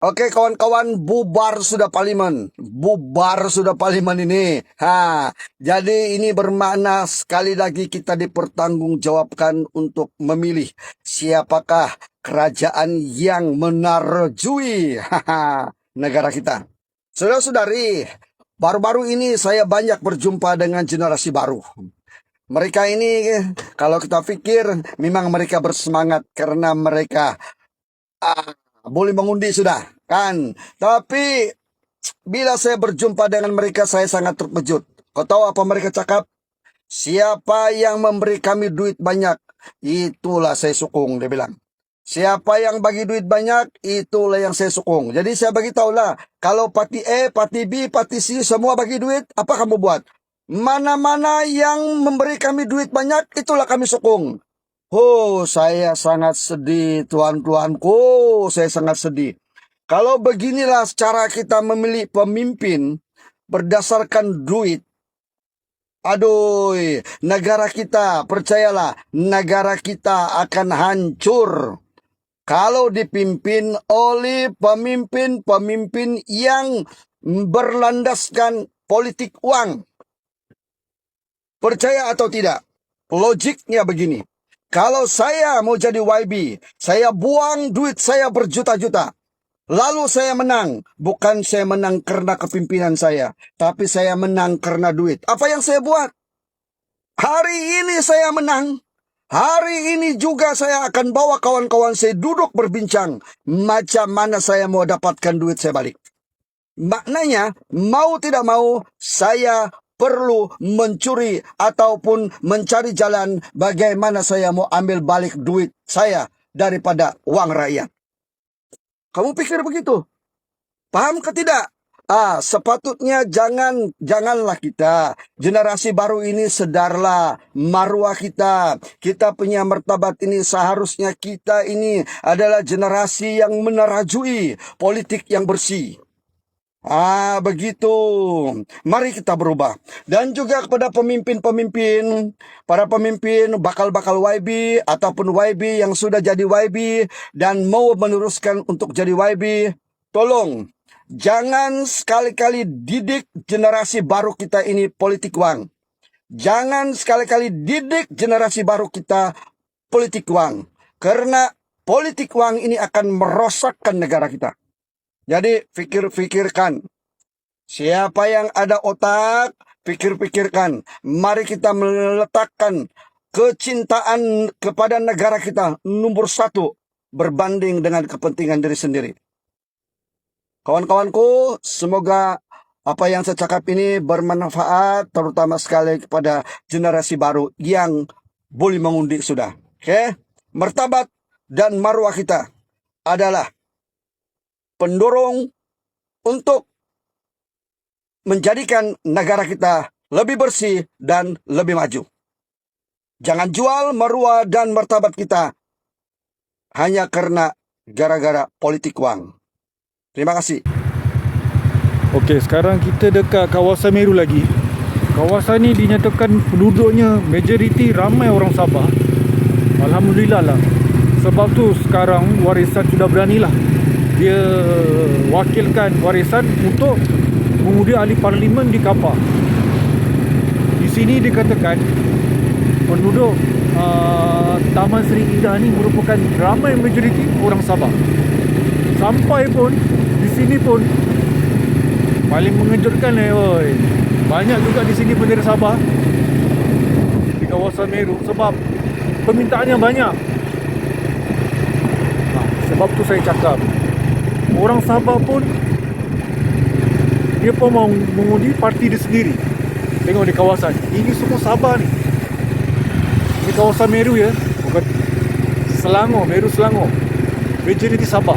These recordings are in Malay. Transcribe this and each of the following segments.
Oke kawan-kawan, bubar sudah parlimen. Bubar sudah parlimen ini. Jadi ini bermakna sekali lagi kita dipertanggungjawabkan untuk memilih siapakah kerajaan yang menarjui negara kita. Saudara-saudari, baru-baru ini saya banyak berjumpa dengan generasi baru. Mereka ini kalau kita pikir memang mereka bersemangat karena mereka boleh mengundi sudah kan. Tapi bila saya berjumpa dengan mereka saya sangat terkejut. Kau tahu apa mereka cakap? Siapa yang memberi kami duit banyak, itulah saya sokong, dia bilang. Siapa yang bagi duit banyak, itulah yang saya sokong. Jadi saya bagi tahulah, kalau parti A, parti B, parti C semua bagi duit, apa kamu buat? Mana-mana yang memberi kami duit banyak, itulah kami sokong. Oh, saya sangat sedih, tuan-tuanku. Saya sangat sedih. Kalau beginilah cara kita memilih pemimpin berdasarkan duit, aduh, negara kita, percayalah, negara kita akan hancur kalau dipimpin oleh pemimpin-pemimpin yang berlandaskan politik uang. Percaya atau tidak? Logiknya begini. Kalau saya mau jadi YB, saya buang duit saya berjuta-juta. Lalu saya menang. Bukan saya menang karena kepimpinan saya, tapi saya menang karena duit. Apa yang saya buat? Hari ini saya menang. Hari ini juga saya akan bawa kawan-kawan saya duduk berbincang. Macam mana saya mau dapatkan duit saya balik. Maknanya, mau tidak mau, saya perlu mencuri ataupun mencari jalan bagaimana saya mau ambil balik duit saya daripada uang rakyat. Kamu pikir begitu? Paham ke tidak? Sepatutnya janganlah kita, generasi baru ini sedarlah maruah kita. Kita punya martabat ini, seharusnya kita ini adalah generasi yang menerajui politik yang bersih. Begitu. Mari kita berubah. Dan juga kepada pemimpin-pemimpin, para pemimpin bakal-bakal YB ataupun YB yang sudah jadi YB dan mau meneruskan untuk jadi YB, tolong jangan sekali-kali didik generasi baru kita ini politik uang. Jangan sekali-kali didik generasi baru kita politik uang. Karena politik uang ini akan merosakkan negara kita. Jadi pikirkan, siapa yang ada otak, pikirkan. Mari kita meletakkan kecintaan kepada negara kita nomor satu berbanding dengan kepentingan diri sendiri. Kawan-kawanku, semoga apa yang saya cakap ini bermanfaat, terutama sekali kepada generasi baru yang boleh mengundi sudah. Oke? Martabat dan maruah kita adalah pendorong untuk menjadikan negara kita lebih bersih dan lebih maju. Jangan jual maruah dan martabat kita hanya karena gara-gara politik uang. Terima kasih. Okey, sekarang kita dekat kawasan Meru lagi. Kawasan ni dinyatakan penduduknya majoriti ramai orang Sabah. Alhamdulillah lah. Sebab tu sekarang warisan sudah beranilah. Dia wakilkan warisan untuk mengundi ahli parlimen di Kapar. Di sini dikatakan penduduk Taman Seri Indah ni merupakan ramai majoriti orang Sabah. Sampai pun di sini pun paling mengejutkan banyak juga di sini bendera Sabah di kawasan Meru sebab permintaannya banyak. Sebab tu saya cakap orang Sabah pun dia pun mau mengundi parti dia sendiri. Tengok di kawasan ini semua Sabah ni. Di kawasan Meru ya, bukan Selangor, Meru Selangor. Majoriti Sabah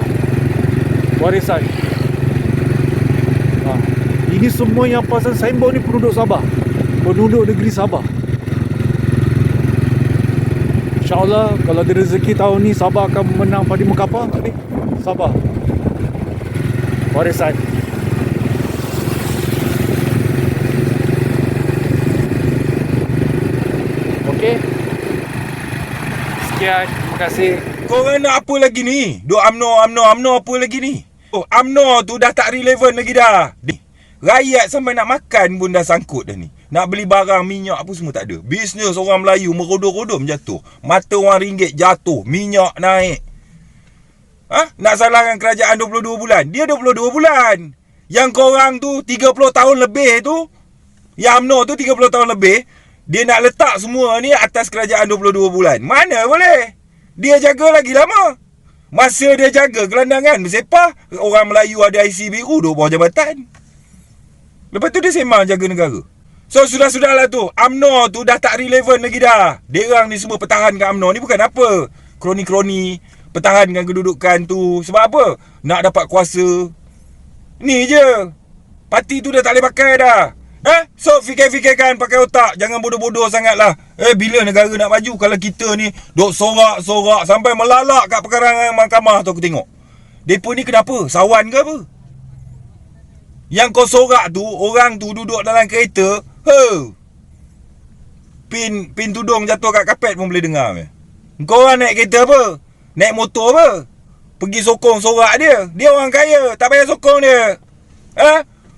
warisan. Ini semua yang pasang signboard ni penduduk Sabah, penduduk negeri Sabah. InsyaAllah kalau ada rezeki tahun ni Sabah akan menang Parlimen Kapar. Sabah warisan. Okey, sekian, terima kasih. Korang nak apa lagi ni? Duk UMNO apa lagi ni? Oh, UMNO tu dah tak relevan lagi dah. Rakyat sampai nak makan pun dah sangkut dah ni. Nak beli barang, minyak apa semua tak ada. Bisnes orang Melayu merodom-rodom jatuh. Mata orang ringgit jatuh. Minyak naik. Nak salahkan kerajaan 22 bulan. Dia 22 bulan. Yang korang tu 30 tahun lebih tu, yang UMNO tu 30 tahun lebih, dia nak letak semua ni atas kerajaan 22 bulan. Mana boleh? Dia jaga lagi lama. Masa dia jaga gelandangan bersepah, orang Melayu ada IC biru, 2 bawah jabatan. Lepas tu dia sembang jaga negara. So sudah-sudahlah tu, UMNO tu dah tak relevan lagi dah. Diorang ni semua pertahankan UMNO ni bukan apa. Kroni-kroni pertahankan kedudukan tu. Sebab apa? Nak dapat kuasa. Ni je. Parti tu dah tak boleh pakai dah. So fikir-fikirkan, pakai otak. Jangan bodoh-bodoh sangat lah. Bila negara nak maju, kalau kita ni duk sorak-sorak sampai melalak kat perkarangan mahkamah tu aku tengok. Depa ni kenapa? Sawan ke apa? Yang kau sorak tu, orang tu duduk dalam kereta, pin tudung jatuh kat kapet pun boleh dengar. Kau orang naik kereta apa? Naik motor apa? Pergi sokong sorak dia. Dia orang kaya, tak payah sokong dia.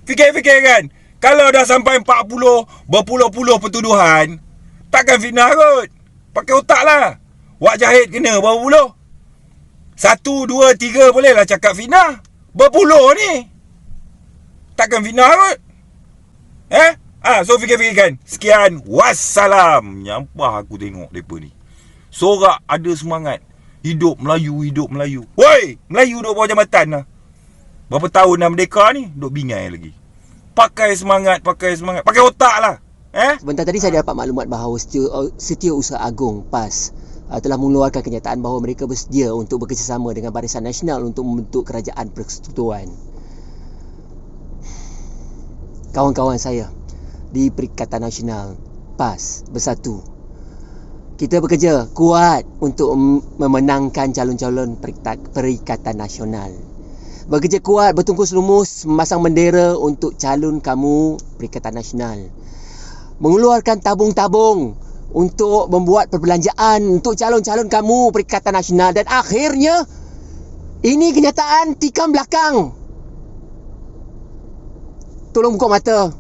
Fikir-fikir kan. Kalau dah sampai 40, berpuluh-puluh pertuduhan, takkan fitnah kot. Pakai otak lah. Wak Jahit kena berapa puluh? 1, 2, 3 bolehlah cakap fitnah. Berpuluh ni. Takkan fitnah kot. So fikir-fikirkan. Sekian. Wassalam. Nyampah aku tengok mereka ni. Sorak ada semangat. Hidup Melayu, hidup Melayu. Woi, Melayu duk bawah jambatan lah. Berapa tahun dah merdeka ni, duk bingai lagi. Pakai semangat. Pakai otak lah. Sebentar tadi saya dapat maklumat bahawa Setiausaha Agong PAS telah mengeluarkan kenyataan bahawa mereka bersedia untuk bekerjasama dengan Barisan Nasional untuk membentuk kerajaan persekutuan. Kawan-kawan saya di Perikatan Nasional PAS bersatu. Kita bekerja kuat untuk memenangkan calon-calon Perikatan Nasional. Bekerja kuat, bertungkus lumus, memasang bendera untuk calon kamu Perikatan Nasional. Mengeluarkan tabung-tabung untuk membuat perbelanjaan untuk calon-calon kamu Perikatan Nasional. Dan akhirnya, ini kenyataan tikam belakang. Tolong buka mata,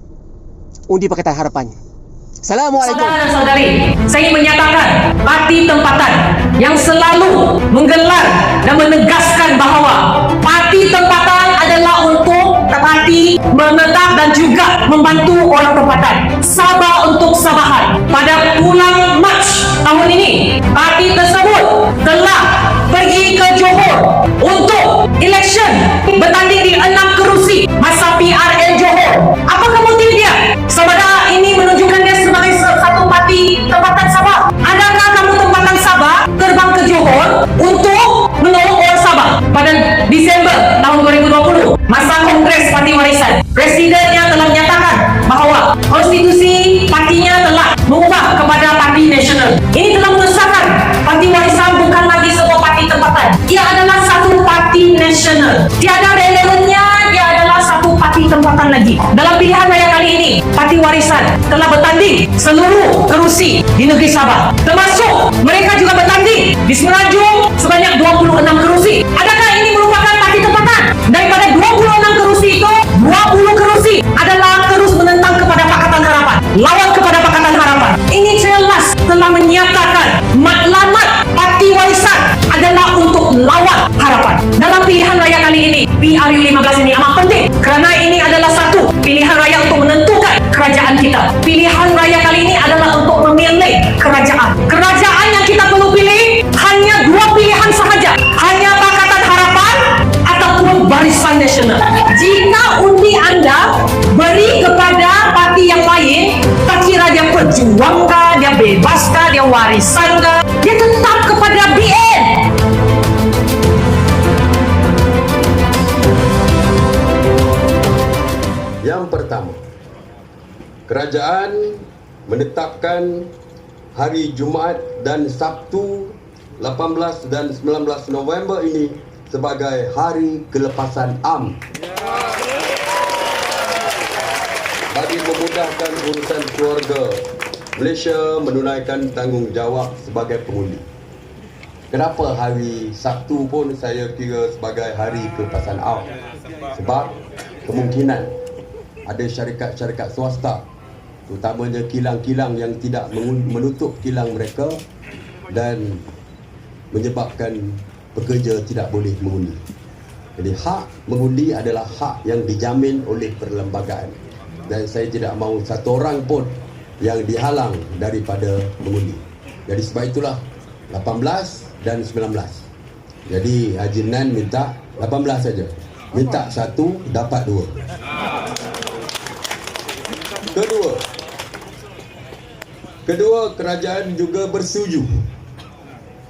undi Pakatan Harapan. Assalamualaikum. Saudara dan saudari, saya menyatakan parti tempatan yang selalu menggelar dan menegaskan bahawa parti tempatan adalah untuk parti menetap dan juga membantu orang tempatan. Sabah untuk Sabahan. Pada bulan Mac tahun ini, parti tersebut telah pergi ke Johor untuk election bertanding di 6 kerusi masa PRL Johor. Apakah motif dia? Sebenarnya ini menunjukkan dia sebagai satu parti tempatan Sabah. Adakah kamu tempatan Sabah terbang ke Johor untuk menolong orang Sabah pada Disember tahun 2020 masa Kongres Parti Warisan? Presidennya telah menyatakan bahawa konstitusi partinya telah mengubah kepada Parti Nasional. Ini telah mengesahkan Parti Warisan bukan lagi sebuah parti tempatan. Ia adalah satu parti nasional. Tiada relevannya, dia adalah satu parti tempatan lagi. Dalam pilihan raya kali ini, Parti Warisan telah bertanding seluruh kerusi di negeri Sabah. Termasuk mereka juga bertanding di Semenanjung sebanyak 26 kerusi. Adakah ini merupakan parti tempatan? Daripada 26 kerusi itu, 20 kerusi adalah terus menentang kepada Pakatan Harapan, lawan kepada Pakatan Harapan. Ini jelas telah menyatakan matlamat Parti Warisan adalah untuk lawan harapan. Dalam pilihan raya kali ini, PRU15 ini amat penting kerana ini adalah satu pilihan raya untuk menentukan kerajaan kita. Pilihan raya kali ini adalah untuk memilih kerajaan. Kerajaan yang kita perlu pilih hanya 2 pilihan sahaja. Hanya Pakatan Harapan ataupun Barisan Nasional. Jika undi anda beri kepada parti yang lain, tak kira dia pejuang kah, dia bebas kah, dia warisan kah, dia tetap kepada BN. Yang pertama, kerajaan menetapkan hari Jumaat dan Sabtu 18 dan 19 November ini sebagai Hari Kelepasan Am. Bagi memudahkan urusan keluarga, Malaysia menunaikan tanggungjawab sebagai pengundi. Kenapa hari Sabtu pun saya kira sebagai hari kelepasan awam? Sebab kemungkinan ada syarikat-syarikat swasta, terutamanya kilang-kilang yang tidak menutup kilang mereka dan menyebabkan pekerja tidak boleh mengundi. Jadi hak mengundi adalah hak yang dijamin oleh perlembagaan dan saya tidak mahu satu orang pun yang dihalang daripada mengundi. Jadi sebab itulah 18 dan 19. Jadi Haji Nan minta 18 saja. Minta 1 dapat 2. Kedua, kerajaan juga bersetuju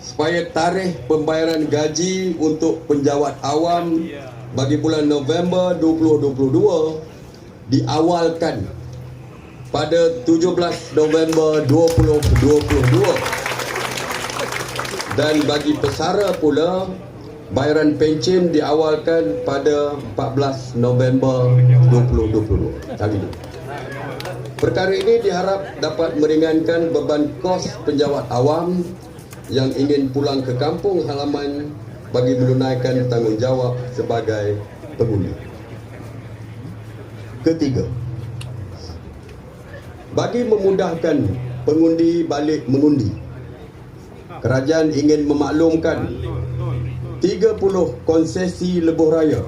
supaya tarikh pembayaran gaji untuk penjawat awam bagi bulan November 2022 diawalkan pada 17 November 2022 dan bagi pesara pula bayaran pencen diawalkan pada 14 November 2022. Kali ini. Perkara ini diharap dapat meringankan beban kos penjawat awam yang ingin pulang ke kampung halaman bagi menunaikan tanggungjawab sebagai pengundi. Ketiga, bagi memudahkan pengundi balik mengundi, kerajaan ingin memaklumkan 30 konsesi lebuh raya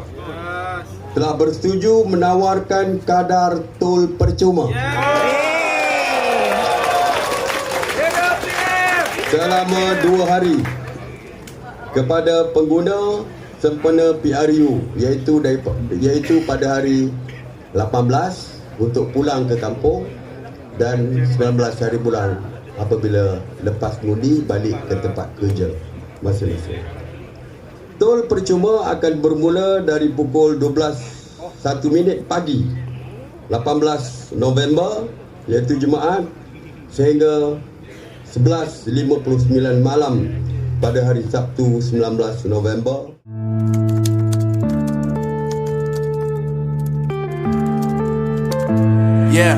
telah bersetuju menawarkan kadar tol percuma selama 2 hari kepada pengguna sempena PRU iaitu pada hari 18 untuk pulang ke kampung dan 19 hari bulan apabila lepas mengundi balik ke tempat kerja masing-masing. Tol percuma akan bermula dari pukul 12:01 pagi 18 November iaitu Jumaat sehingga 11:59 malam pada hari Sabtu 19 November. Yeah.